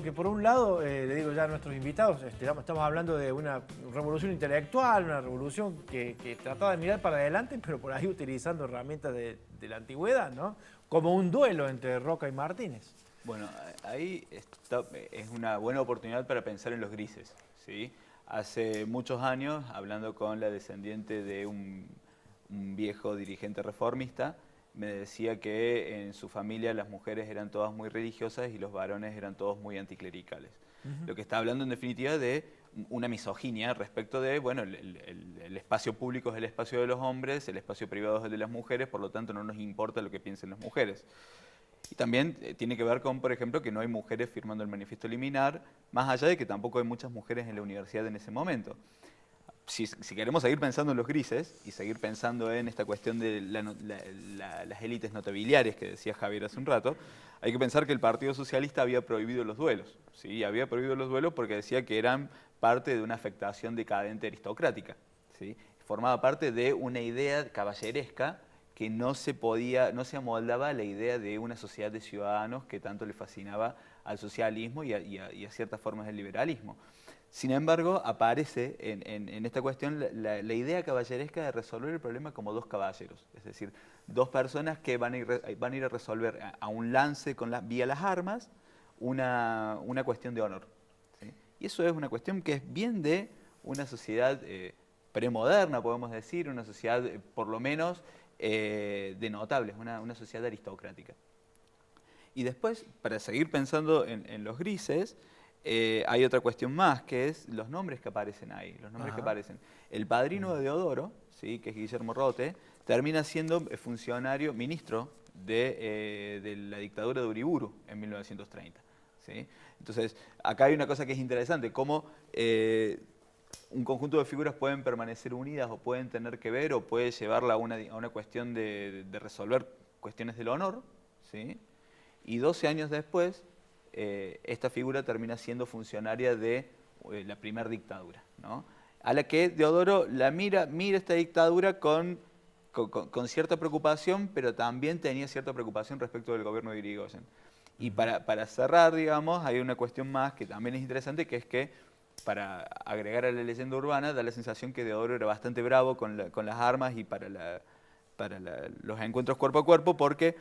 porque por un lado, le digo ya a nuestros invitados, estamos hablando de una revolución intelectual, una revolución que trataba de mirar para adelante, pero por ahí utilizando herramientas de la antigüedad, ¿no? Como un duelo entre Roca y Martínez. Bueno, ahí es una buena oportunidad para pensar en los grises, ¿sí? Hace muchos años, hablando con la descendiente de un viejo dirigente reformista, me decía que en su familia las mujeres eran todas muy religiosas y los varones eran todos muy anticlericales. Lo que está hablando en definitiva de una misoginia respecto de, bueno, el espacio público es el espacio de los hombres, el espacio privado es el de las mujeres, por lo tanto no nos importa lo que piensen las mujeres. Y también tiene que ver con, por ejemplo, que no hay mujeres firmando el manifiesto liminar, más allá de que tampoco hay muchas mujeres en la universidad en ese momento. Si queremos seguir pensando en los grises y seguir pensando en esta cuestión de las élites notabiliares que decía Javier hace un rato, hay que pensar que el Partido Socialista había prohibido los duelos. ¿Sí? Había prohibido los duelos porque decía que eran parte de una afectación decadente aristocrática. ¿Sí? Formaba parte de una idea caballeresca que no se amoldaba a la idea de una sociedad de ciudadanos que tanto le fascinaba al socialismo y a ciertas formas del liberalismo. Sin embargo, aparece en esta cuestión la idea caballeresca de resolver el problema como dos caballeros, es decir, dos personas que van a ir a resolver a un lance vía las armas una cuestión de honor. ¿Sí? Y eso es una cuestión que es bien de una sociedad premoderna, podemos decir, una sociedad por lo menos de notables, una sociedad aristocrática. Y después, para seguir pensando en los grises, hay otra cuestión más, que es los nombres que aparecen ahí, los nombres que aparecen. El padrino de Deodoro, ¿sí? Que es Guillermo Rote, termina siendo funcionario, ministro de la dictadura de Uriburu en 1930. ¿Sí? Entonces, acá hay una cosa que es interesante, cómo un conjunto de figuras pueden permanecer unidas o pueden tener que ver o puede llevarla a una cuestión de resolver cuestiones del honor, ¿sí? Y 12 años después, esta figura termina siendo funcionaria de la primera dictadura, ¿no? A la que Deodoro mira esta dictadura con cierta preocupación, pero también tenía cierta preocupación respecto del gobierno de Irigoyen. Y para cerrar, digamos, hay una cuestión más que también es interesante, que es que, para agregar a la leyenda urbana, da la sensación que Deodoro era bastante bravo con las armas y para los encuentros cuerpo a cuerpo, porque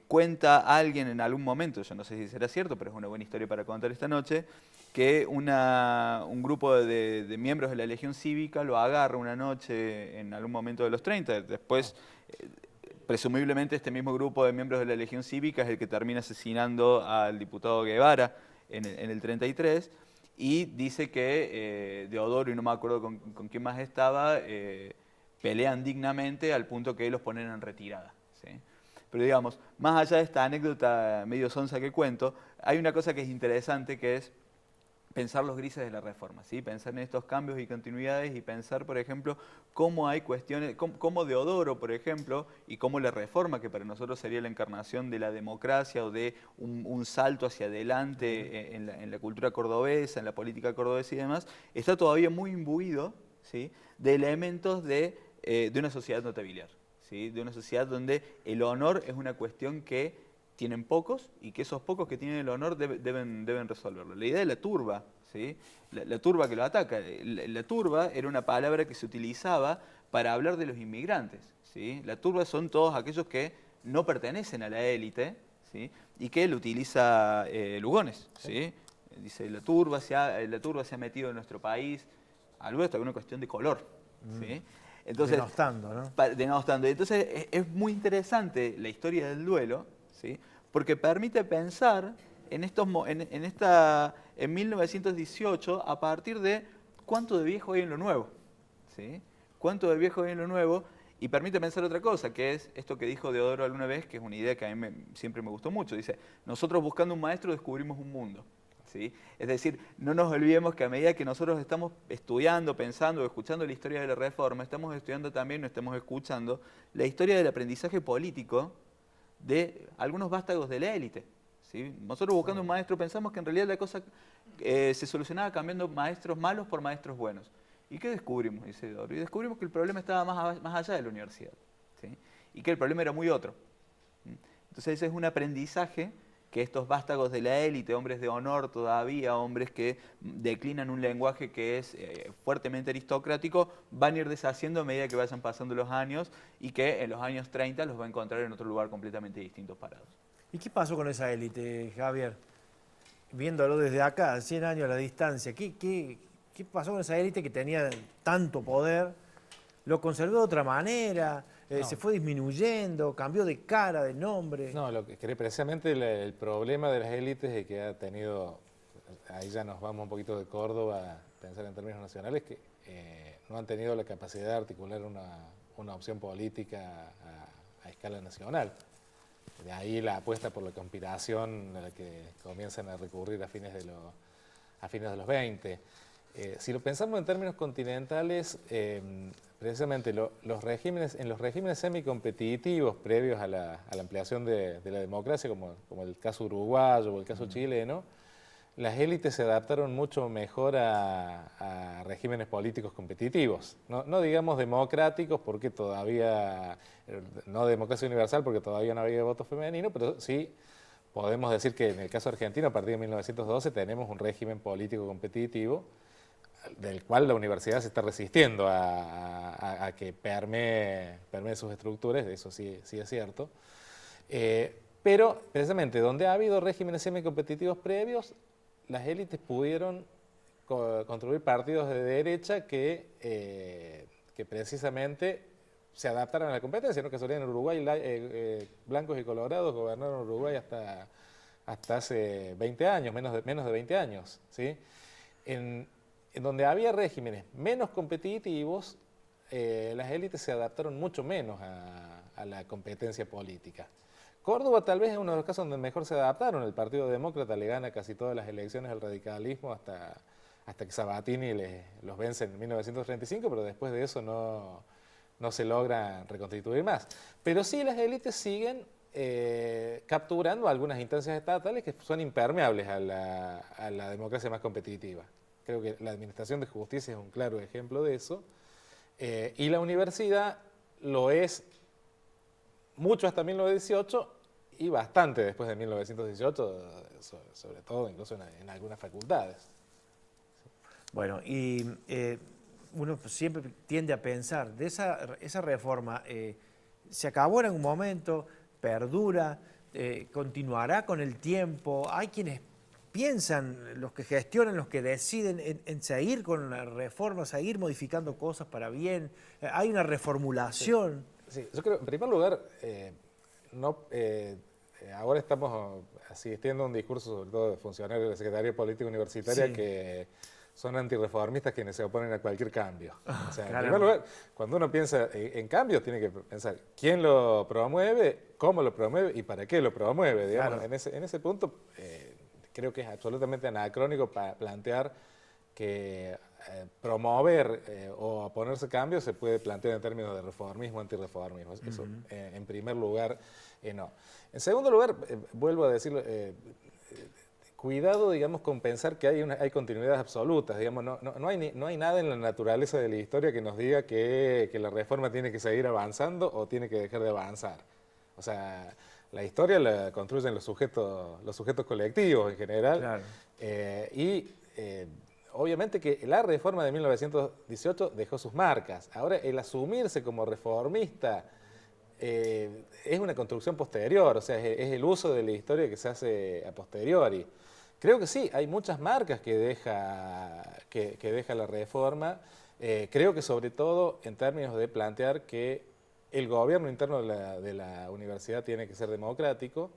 cuenta alguien en algún momento, yo no sé si será cierto, pero es una buena historia para contar esta noche, que un grupo de miembros de la Legión Cívica lo agarra una noche en algún momento de los 30, después presumiblemente este mismo grupo de miembros de la Legión Cívica es el que termina asesinando al diputado Guevara en el 33, y dice que Deodoro, y no me acuerdo con quién más estaba, pelean dignamente al punto que los ponen en retirada. ¿Sí? Pero digamos, más allá de esta anécdota medio sonsa que cuento, hay una cosa que es interesante, que es pensar los grises de la reforma, ¿sí? Pensar en estos cambios y continuidades y pensar, por ejemplo, cómo hay cuestiones, cómo Deodoro, por ejemplo, y cómo la reforma, que para nosotros sería la encarnación de la democracia o de un salto hacia adelante en la cultura cordobesa, en la política cordobesa y demás, está todavía muy imbuido, ¿sí? De elementos de una sociedad notabiliar, ¿sí? De una sociedad donde el honor es una cuestión que tienen pocos y que esos pocos que tienen el honor deben resolverlo. La idea de la turba, ¿sí? La turba que lo ataca. La turba era una palabra que se utilizaba para hablar de los inmigrantes, ¿sí? La turba son todos aquellos que no pertenecen a la élite, ¿sí? Y que lo utiliza Lugones, ¿sí? Dice, la turba se ha metido en nuestro país, algo hasta una cuestión de color, ¿sí? Entonces, Denostando, ¿no? Denostando. Entonces es muy interesante la historia del duelo, ¿sí? Porque permite pensar en 1918 a partir de cuánto de viejo hay en lo nuevo, ¿sí? Cuánto de viejo hay en lo nuevo, y permite pensar otra cosa, que es esto que dijo Deodoro alguna vez, que es una idea que a mí siempre me gustó mucho. Dice, nosotros buscando un maestro descubrimos un mundo. ¿Sí? Es decir, no nos olvidemos que a medida que nosotros estamos estudiando, pensando, escuchando la historia de la Reforma, estamos estudiando también, estamos escuchando la historia del aprendizaje político de algunos vástagos de la élite. ¿Sí? Nosotros buscando un maestro pensamos que en realidad la cosa se solucionaba cambiando maestros malos por maestros buenos. ¿Y qué descubrimos? Dice Deodoro. Y descubrimos que el problema estaba más allá de la universidad. ¿Sí? Y que el problema era muy otro. Entonces ese es un aprendizaje que estos vástagos de la élite, hombres de honor todavía, hombres que declinan un lenguaje que es fuertemente aristocrático, van a ir deshaciendo a medida que vayan pasando los años y que en los años 30 los va a encontrar en otro lugar completamente distintos parados. ¿Y qué pasó con esa élite, Javier? Viéndolo desde acá, 100 años a la distancia, ¿qué pasó con esa élite que tenía tanto poder? ¿Lo conservó de otra manera? No. ¿Se fue disminuyendo? ¿Cambió de cara, de nombre? No, lo que precisamente el problema de las élites es que ha tenido, ahí ya nos vamos un poquito de Córdoba a pensar en términos nacionales, que no han tenido la capacidad de articular una opción política a escala nacional. De ahí la apuesta por la conspiración a la que comienzan a recurrir a fines de los 20. Si lo pensamos en términos continentales, precisamente en los regímenes semicompetitivos previos a la ampliación de la democracia, como el caso uruguayo o el caso chileno, las élites se adaptaron mucho mejor a regímenes políticos competitivos. No digamos democráticos, porque todavía, no democracia universal, porque todavía no había voto femenino, pero sí podemos decir que en el caso argentino, a partir de 1912, tenemos un régimen político competitivo, del cual la universidad se está resistiendo a que permee sus estructuras, eso sí es cierto. Pero precisamente donde ha habido regímenes semicompetitivos previos, las élites pudieron construir partidos de derecha que precisamente se adaptaran a la competencia, ¿no? Que solían en Uruguay, blancos y colorados gobernaron Uruguay hasta hace 20 años, menos de 20 años, ¿sí? En donde había regímenes menos competitivos, las élites se adaptaron mucho menos a la competencia política. Córdoba tal vez es uno de los casos donde mejor se adaptaron. El Partido Demócrata le gana casi todas las elecciones al radicalismo hasta que Sabatini los vence en 1935, pero después de eso no se logra reconstituir más. Pero sí las élites siguen capturando algunas instancias estatales que son impermeables a la democracia más competitiva. Creo que la Administración de Justicia es un claro ejemplo de eso. Y la universidad lo es mucho hasta 1918 y bastante después de 1918, sobre todo incluso en algunas facultades. Bueno, y uno siempre tiende a pensar, de esa reforma, ¿se acabó en algún momento? ¿Perdura? ¿Continuará con el tiempo? Hay quienes piensan, los que gestionan, los que deciden en seguir con la reforma, seguir modificando cosas para bien. Hay una reformulación. Sí, yo creo, en primer lugar, ahora estamos asistiendo a un discurso, sobre todo de funcionarios de la Secretaría de Política Universitaria, sí, que son antirreformistas quienes se oponen a cualquier cambio. O sea, en caramba. primer lugar, cuando uno piensa en cambios, tiene que pensar quién lo promueve, cómo lo promueve y para qué lo promueve. Digamos, Claro. en ese punto, creo que es absolutamente anacrónico para plantear que promover o oponerse a cambios se puede plantear en términos de reformismo o antirreformismo. Eso, en primer lugar, no. En segundo lugar, vuelvo a decirlo, cuidado, digamos, con pensar que hay continuidades absolutas. Digamos, no hay nada en la naturaleza de la historia que nos diga que la reforma tiene que seguir avanzando o tiene que dejar de avanzar. O sea, la historia la construyen los sujetos colectivos en general. Claro. Obviamente que la reforma de 1918 dejó sus marcas. Ahora, el asumirse como reformista es una construcción posterior, o sea, es el uso de la historia que se hace a posteriori. Creo que sí, hay muchas marcas que deja la reforma. Creo que sobre todo en términos de plantear que el gobierno interno de la universidad tiene que ser democrático,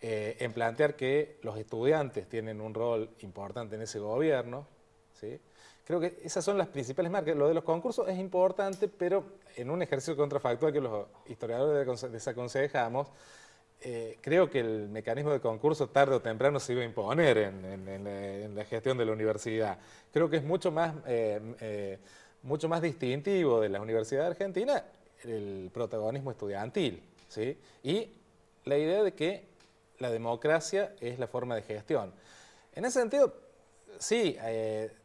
en plantear que los estudiantes tienen un rol importante en ese gobierno, ¿sí? Creo que esas son las principales marcas. Lo de los concursos es importante, pero en un ejercicio contrafactual que los historiadores desaconsejamos, creo que el mecanismo de concurso tarde o temprano se iba a imponer en la gestión de la universidad. Creo que es mucho más distintivo de la Universidad Argentina el protagonismo estudiantil, ¿sí? Y la idea de que la democracia es la forma de gestión. En ese sentido, sí,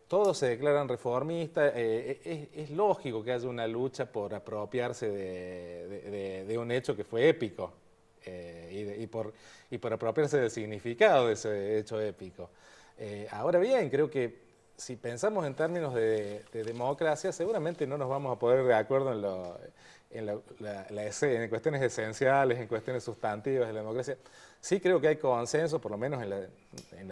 todos se declaran reformistas, es lógico que haya una lucha por apropiarse de un hecho que fue épico, y por apropiarse del significado de ese hecho épico. Ahora bien, creo que si pensamos en términos de democracia, seguramente no nos vamos a poner de acuerdo en cuestiones esenciales, en cuestiones sustantivas de la democracia. Sí creo que hay consenso, por lo menos en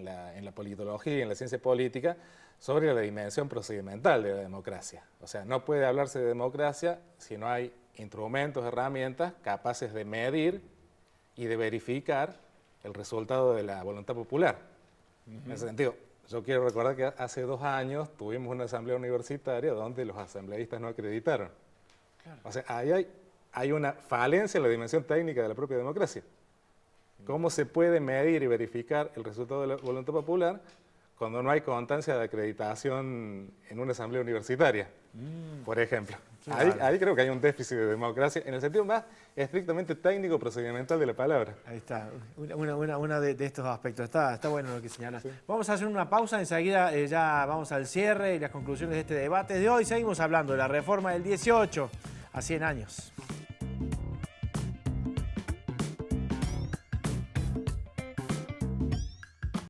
la politología y en la ciencia política, sobre la dimensión procedimental de la democracia. O sea, no puede hablarse de democracia si no hay instrumentos, herramientas capaces de medir y de verificar el resultado de la voluntad popular. En ese sentido, yo quiero recordar que hace 2 años tuvimos una asamblea universitaria donde los asambleístas no acreditaron. Claro. O sea, ahí hay una falencia en la dimensión técnica de la propia democracia. ¿Cómo se puede medir y verificar el resultado de la voluntad popular cuando no hay constancia de acreditación en una asamblea universitaria, por ejemplo? Ahí creo que hay un déficit de democracia en el sentido más estrictamente técnico procedimental de la palabra. Ahí está, una de estos aspectos. Está bueno lo que señalas. Sí. Vamos a hacer una pausa, enseguida ya vamos al cierre y las conclusiones de este debate de hoy. Seguimos hablando de la reforma del 18 a 100 años.